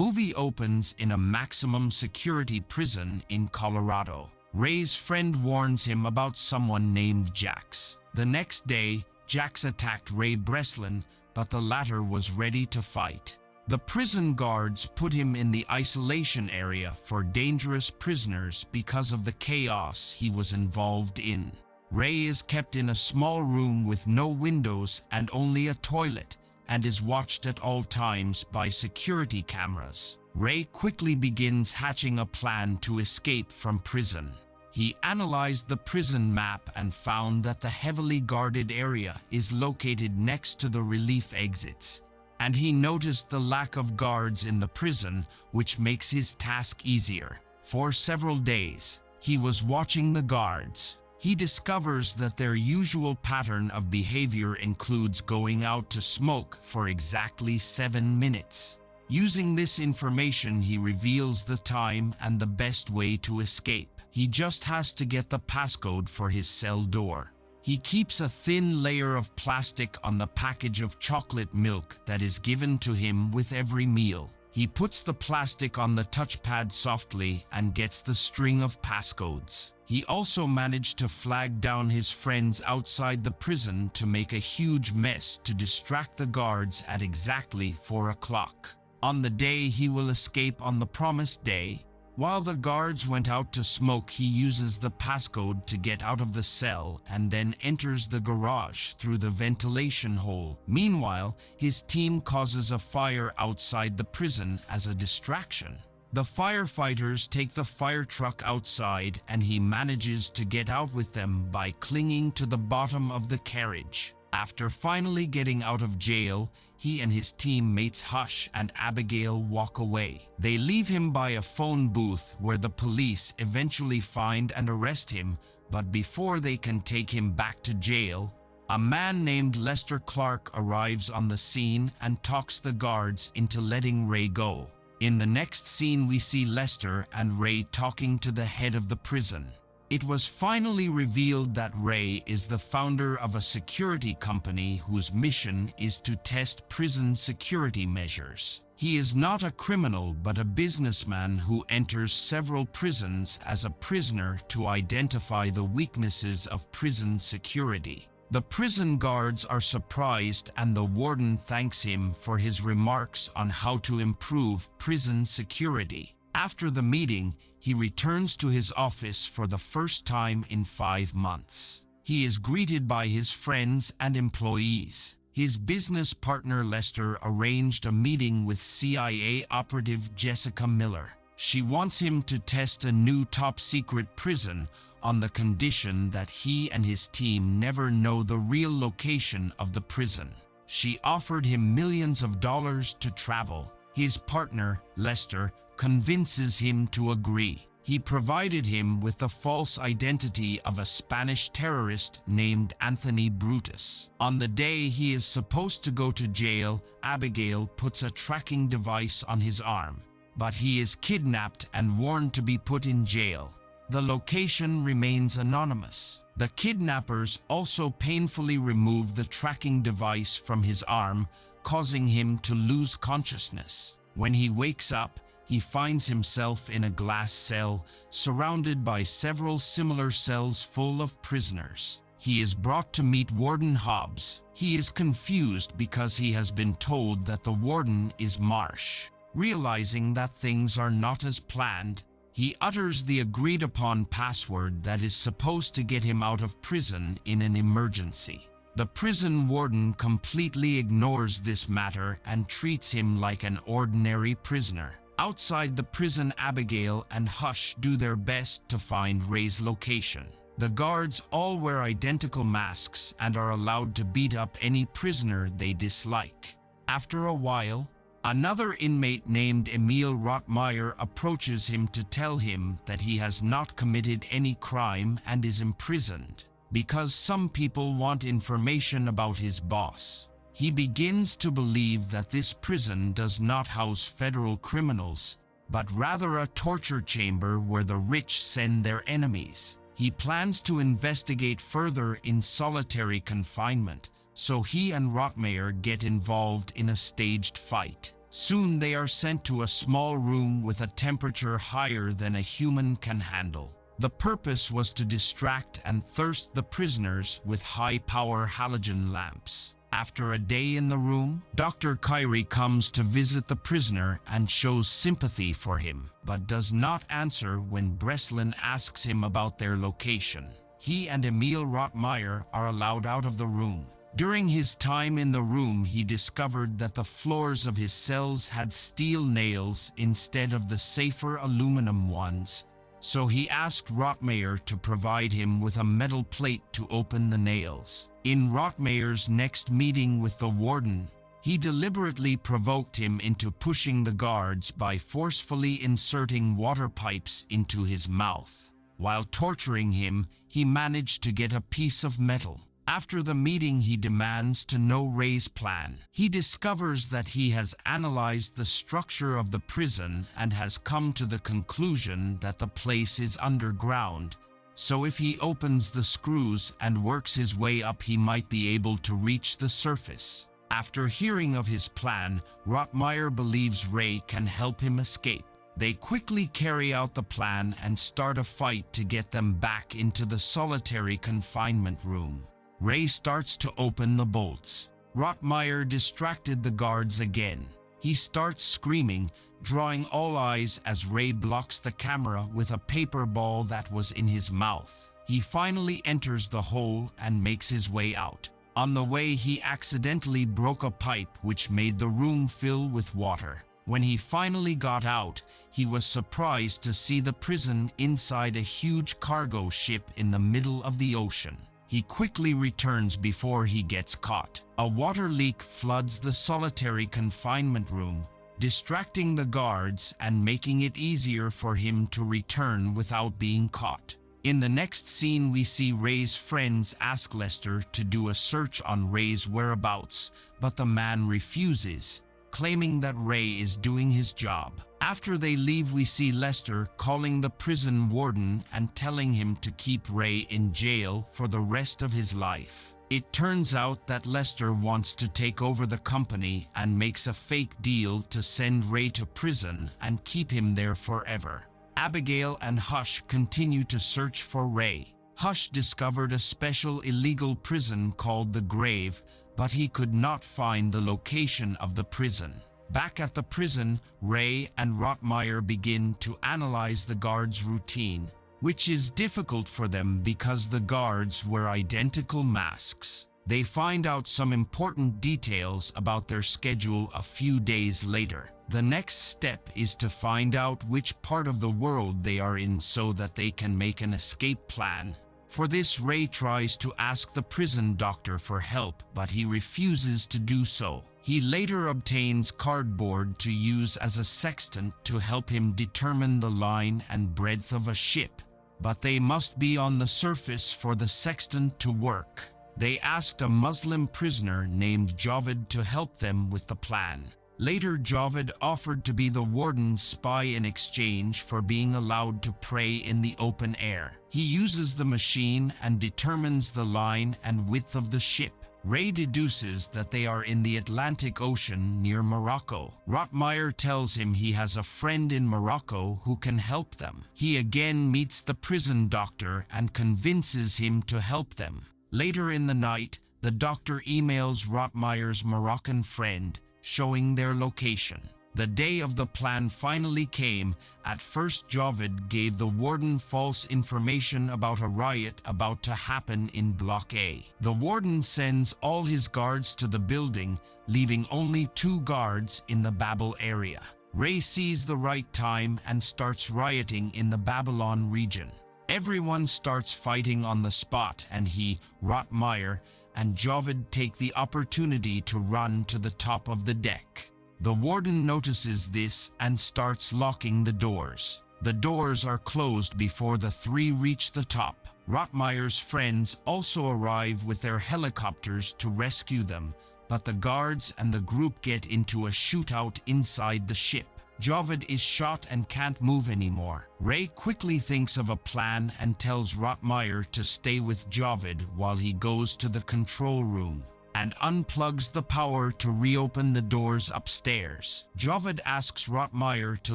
movie opens in a maximum security prison in Colorado. Ray's friend warns him about someone named Jax. The next day, Jax attacked Ray Breslin, but the latter was ready to fight. The prison guards put him in the isolation area for dangerous prisoners because of the chaos he was involved in. Ray is kept in a small room with no windows and only a toilet, and is watched at all times by security cameras. Ray quickly begins hatching a plan to escape from prison. He analyzed the prison map and found that the heavily guarded area is located next to the relief exits, and he noticed the lack of guards in the prison, which makes his task easier. For several days, he was watching the guards. He discovers that their usual pattern of behavior includes going out to smoke for exactly 7 minutes. Using this information, he reveals the time and the best way to escape. He just has to get the passcode for his cell door. He keeps a thin layer of plastic on the package of chocolate milk that is given to him with every meal. He puts the plastic on the touchpad softly and gets the string of passcodes. He also managed to flag down his friends outside the prison to make a huge mess to distract the guards at exactly 4 o'clock. On the day he will escape on the promised day, while the guards went out to smoke, he uses the passcode to get out of the cell and then enters the garage through the ventilation hole. Meanwhile, his team causes a fire outside the prison as a distraction. The firefighters take the fire truck outside and he manages to get out with them by clinging to the bottom of the carriage. After finally getting out of jail, he and his teammates Hush and Abigail walk away. They leave him by a phone booth where the police eventually find and arrest him, but before they can take him back to jail, a man named Lester Clark arrives on the scene and talks the guards into letting Ray go. In the next scene, we see Lester and Ray talking to the head of the prison. It was finally revealed that Ray is the founder of a security company whose mission is to test prison security measures. He is not a criminal but a businessman who enters several prisons as a prisoner to identify the weaknesses of prison security. The prison guards are surprised and the warden thanks him for his remarks on how to improve prison security. After the meeting, he returns to his office for the first time in 5 months. He is greeted by his friends and employees. His business partner Lester arranged a meeting with CIA operative Jessica Miller. She wants him to test a new top-secret prison on the condition that he and his team never know the real location of the prison. She offered him millions of dollars to travel. His partner, Lester, convinces him to agree. He provided him with the false identity of a Spanish terrorist named Anthony Brutus. On the day he is supposed to go to jail, Abigail puts a tracking device on his arm, but he is kidnapped and warned to be put in jail. The location remains anonymous. The kidnappers also painfully remove the tracking device from his arm, causing him to lose consciousness. When he wakes up, he finds himself in a glass cell, surrounded by several similar cells full of prisoners. He is brought to meet Warden Hobbs. He is confused because he has been told that the warden is Marsh. Realizing that things are not as planned, he utters the agreed-upon password that is supposed to get him out of prison in an emergency. The prison warden completely ignores this matter and treats him like an ordinary prisoner. Outside the prison, Abigail and Hush do their best to find Ray's location. The guards all wear identical masks and are allowed to beat up any prisoner they dislike. After a while, another inmate named Emil Rottmeyer approaches him to tell him that he has not committed any crime and is imprisoned because some people want information about his boss. He begins to believe that this prison does not house federal criminals, but rather a torture chamber where the rich send their enemies. He plans to investigate further in solitary confinement, so he and Rottmeyer get involved in a staged fight. Soon they are sent to a small room with a temperature higher than a human can handle. The purpose was to distract and thirst the prisoners with high-power halogen lamps. After a day in the room, Dr. Kyrie comes to visit the prisoner and shows sympathy for him, but does not answer when Breslin asks him about their location. He and Emil Rottmeyer are allowed out of the room. During his time in the room, he discovered that the floors of his cells had steel nails instead of the safer aluminum ones, so he asked Rottmeyer to provide him with a metal plate to open the nails. In Rottmeyer's next meeting with the warden, he deliberately provoked him into pushing the guards by forcefully inserting water pipes into his mouth. While torturing him, he managed to get a piece of metal. After the meeting, he demands to know Ray's plan. He discovers that he has analyzed the structure of the prison and has come to the conclusion that the place is underground, so if he opens the screws and works his way up, he might be able to reach the surface. After hearing of his plan, Rottmeyer believes Ray can help him escape. They quickly carry out the plan and start a fight to get them back into the solitary confinement room. Ray starts to open the bolts. Rottmeyer distracted the guards again. He starts screaming, drawing all eyes as Ray blocks the camera with a paper ball that was in his mouth. He finally enters the hole and makes his way out. On the way, he accidentally broke a pipe which made the room fill with water. When he finally got out, he was surprised to see the prison inside a huge cargo ship in the middle of the ocean. He quickly returns before he gets caught. A water leak floods the solitary confinement room, distracting the guards and making it easier for him to return without being caught. In the next scene, we see Ray's friends ask Lester to do a search on Ray's whereabouts, but the man refuses, claiming that Ray is doing his job. After they leave, we see Lester calling the prison warden and telling him to keep Ray in jail for the rest of his life. It turns out that Lester wants to take over the company and makes a fake deal to send Ray to prison and keep him there forever. Abigail and Hush continue to search for Ray. Hush discovered a special illegal prison called the Grave, but he could not find the location of the prison. Back at the prison, Ray and Rottmeyer begin to analyze the guards' routine, which is difficult for them because the guards wear identical masks. They find out some important details about their schedule a few days later. The next step is to find out which part of the world they are in so that they can make an escape plan. For this, Ray tries to ask the prison doctor for help, but he refuses to do so. He later obtains cardboard to use as a sextant to help him determine the line and breadth of a ship, but they must be on the surface for the sextant to work. They asked a Muslim prisoner named Javed to help them with the plan. Later, Javed offered to be the warden's spy in exchange for being allowed to pray in the open air. He uses the machine and determines the line and width of the ship. Ray deduces that they are in the Atlantic Ocean near Morocco. Rottmeyer tells him he has a friend in Morocco who can help them. He again meets the prison doctor and convinces him to help them. Later in the night, the doctor emails Rottmeyer's Moroccan friend, showing their location. The day of the plan finally came. At first, Javed gave the warden false information about a riot about to happen in Block A. The warden sends all his guards to the building, leaving only 2 guards in the Babel area. Ray sees the right time and starts rioting in the Babylon region. Everyone starts fighting on the spot, and he, Rottmeyer, and Javed take the opportunity to run to the top of the deck. The warden notices this and starts locking the doors. The doors are closed before the 3 reach the top. Rottmeyer's friends also arrive with their helicopters to rescue them, but the guards and the group get into a shootout inside the ship. Javed is shot and can't move anymore. Ray quickly thinks of a plan and tells Rottmeyer to stay with Javed while he goes to the control room. and unplugs the power to reopen the doors upstairs. Javed asks Rottmeier to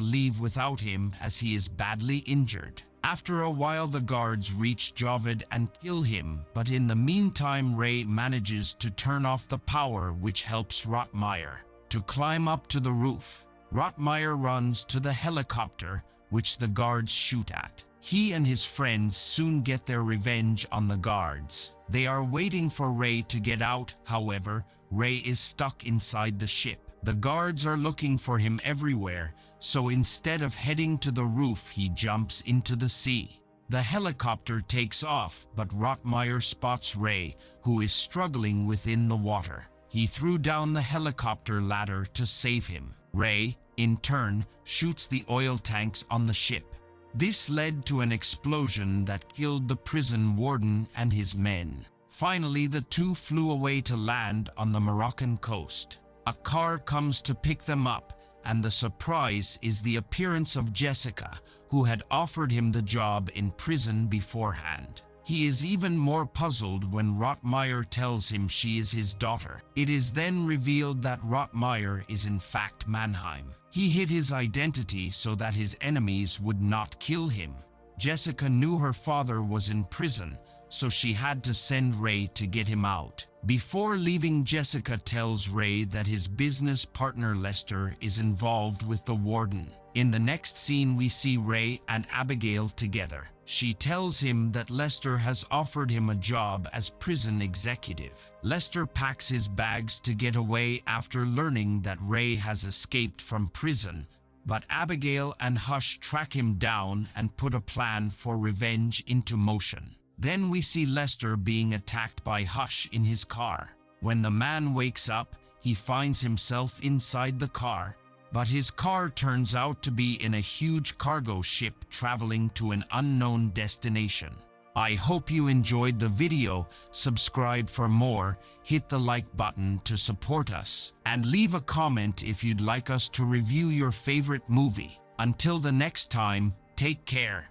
leave without him as he is badly injured. After a while, the guards reach Javed and kill him, but in the meantime Ray manages to turn off the power, which helps Rottmeier to climb up to the roof. Rottmeier runs to the helicopter, which the guards shoot at. He and his friends soon get their revenge on the guards. They are waiting for Ray to get out, however, Ray is stuck inside the ship. The guards are looking for him everywhere, so instead of heading to the roof, he jumps into the sea. The helicopter takes off, but Rottmeier spots Ray, who is struggling within the water. He threw down the helicopter ladder to save him. Ray, in turn, shoots the oil tanks on the ship. This led to an explosion that killed the prison warden and his men. Finally, the two flew away to land on the Moroccan coast. A car comes to pick them up, and the surprise is the appearance of Jessica, who had offered him the job in prison beforehand. He is even more puzzled when Rottmeier tells him she is his daughter. It is then revealed that Rottmeier is in fact Mannheim. He hid his identity so that his enemies would not kill him. Jessica knew her father was in prison, so she had to send Ray to get him out. Before leaving, Jessica tells Ray that his business partner Lester is involved with the warden. In the next scene, we see Ray and Abigail together. She tells him that Lester has offered him a job as prison executive. Lester packs his bags to get away after learning that Ray has escaped from prison, but Abigail and Hush track him down and put a plan for revenge into motion. Then we see Lester being attacked by Hush in his car. When the man wakes up, he finds himself inside the car, but his car turns out to be in a huge cargo ship traveling to an unknown destination. I hope you enjoyed the video. Subscribe for more, hit the like button to support us, and leave a comment if you'd like us to review your favorite movie. Until the next time, take care.